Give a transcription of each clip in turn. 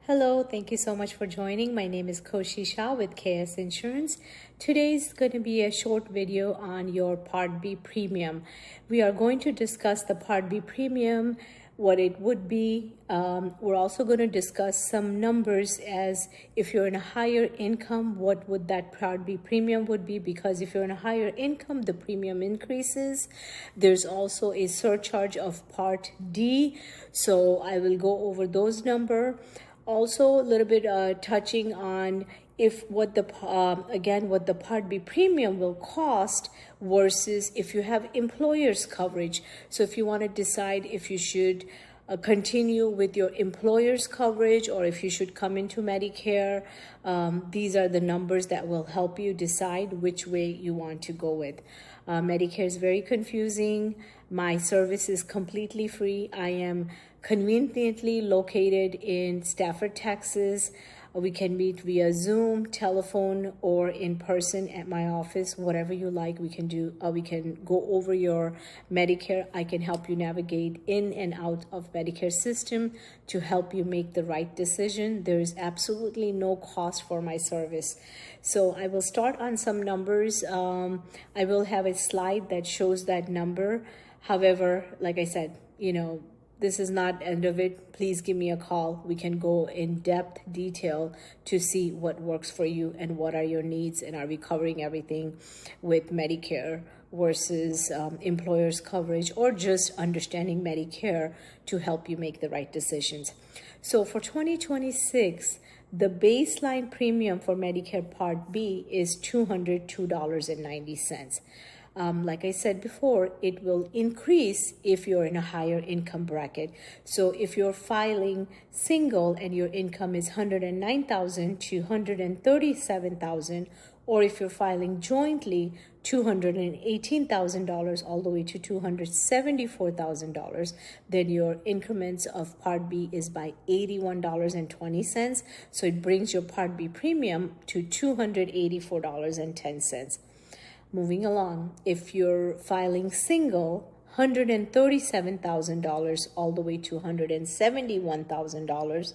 Hello, thank you so much for joining. My name is Koshi Shah with KS Insurance. Today's going to be a short video on your Part B premium. We are going to discuss the Part B premium, what it would be. We're also going to discuss some numbers as if you're in a higher income, what would that Part B premium would be, because if you're in a higher income, the premium increases. There's also a surcharge of Part D, so I will go over those numbers. Also, a little bit touching on what the Part B premium will cost versus if you have employer's coverage. So if you want to decide if you should continue with your employer's coverage or if you should come into Medicare, these are the numbers that will help you decide which way you want to go with. Medicare is very confusing. My service is completely free. I am conveniently located in Stafford, Texas. We can meet via Zoom, telephone, or in person at my office. Whatever you like, we can do. We can go over your Medicare. I can help you navigate in and out of Medicare system to help you make the right decision. There is absolutely no cost for my service. So I will start on some numbers. I will have a slide that shows that number. However, like I said, this is not the end of it. Please give me a call. We can go in depth detail to see what works for you and what are your needs, and are we covering everything with Medicare versus employer's coverage, or just understanding Medicare to help you make the right decisions. So for 2026, the baseline premium for Medicare Part B is $202.90. Like I said before, it will increase if you're in a higher income bracket. So if you're filing single and your income is $109,000 to $137,000, or if you're filing jointly, $218,000 all the way to $274,000, then your increments of Part B is by $81.20. So it brings your Part B premium to $284.10. Moving along, if you're filing single, $137,000 all the way to $171,000,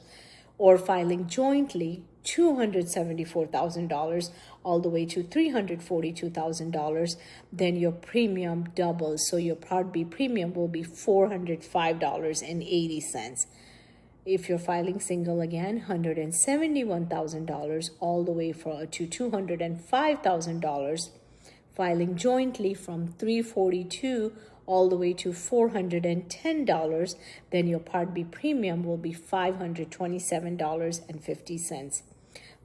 or filing jointly, $274,000 all the way to $342,000, then your premium doubles. So your Part B premium will be $405.80. If you're filing single again, $171,000 all the way to $205,000. Filing jointly from $342 all the way to $410, then your Part B premium will be $527.50.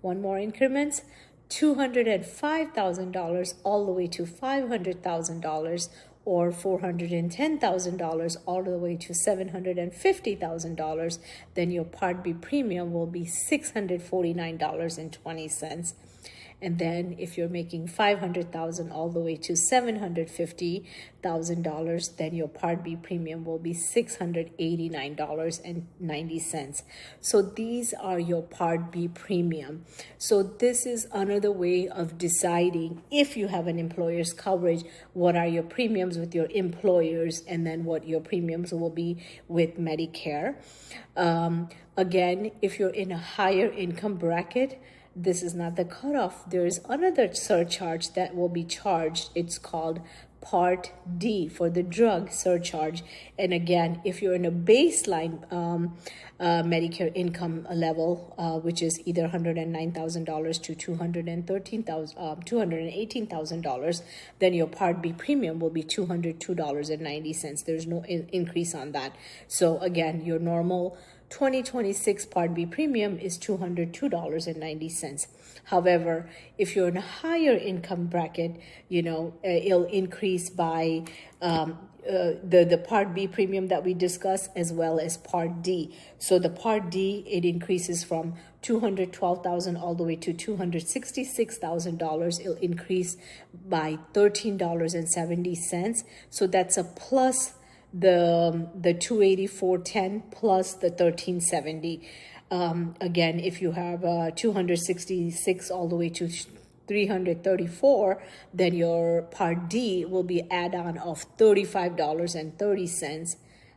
One more increments, $205,000 all the way to $500,000, or $410,000 all the way to $750,000, then your Part B premium will be $649.20. And then if you're making $500,000 all the way to $750,000, then your Part B premium will be $689.90. So these are your Part B premium. So this is another way of deciding if you have an employer's coverage, what are your premiums with your employers, and then what your premiums will be with Medicare. Again, if you're in a higher income bracket, this is not the cutoff. There is another surcharge that will be charged. It's called Part D for the drug surcharge. And again, if you're in a baseline Medicare income level, which is either $109,000 to $218,000, then your Part B premium will be $202.90. There's no increase on that. So again, your normal 2026 Part B premium is $202.90. However, if you're in a higher income bracket, it'll increase by the Part B premium that we discussed, as well as Part D. So the Part D, it increases from $212,000 all the way to $266,000. It'll increase by $13.70. So that's a plus the $284.10 plus the $13.70. Again, if you have 266 all the way to 334, then your Part D will be add-on of $35.30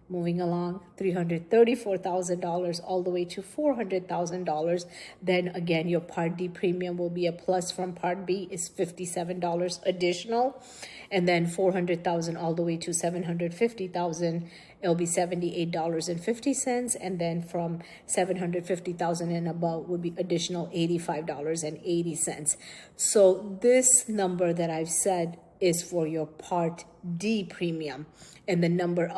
Moving along, $334,000 all the way to $400,000. Then again, your Part D premium will be a plus from Part B is $57 additional. And then 400,000 all the way to 750,000, it'll be $78.50. And then from 750,000 and above would be additional $85.80. So this number that I've said is for your Part D premium, and the number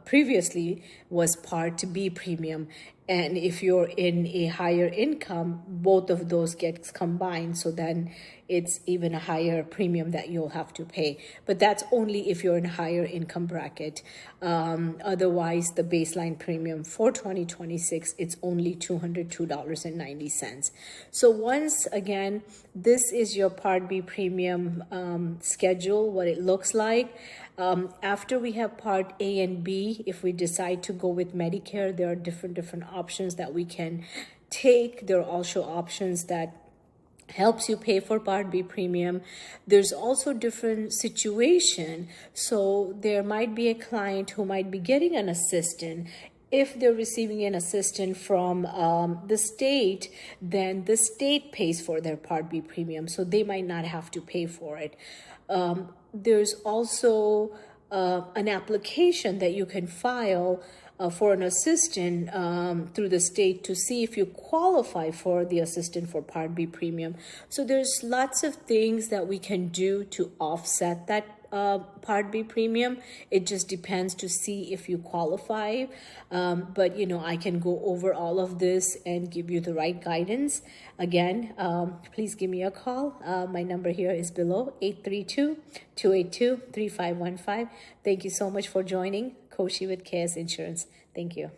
previously was Part B premium. And if you're in a higher income, both of those gets combined, so then it's even a higher premium that you'll have to pay. But that's only if you're in a higher income bracket. Otherwise, the baseline premium for 2026, it's only $202.90. So once again, this is your Part B premium schedule, what it looks like. After we have Part A and B, if we decide to go with Medicare, there are different options that we can take. There are also options that helps you pay for Part B premium. There's also different situation. So there might be a client who might be getting an assistant. If they're receiving an assistant from the state, then the state pays for their Part B premium, so they might not have to pay for it. There's also an application that you can file for an assistant through the state to see if you qualify for the assistant for Part B premium. So there's lots of things that we can do to offset that Part B premium. It just depends to see if you qualify. But I can go over all of this and give you the right guidance. Again, please give me a call. My number here is below, 832-282-3515. Thank you so much for joining Koshi with KS Insurance. Thank you.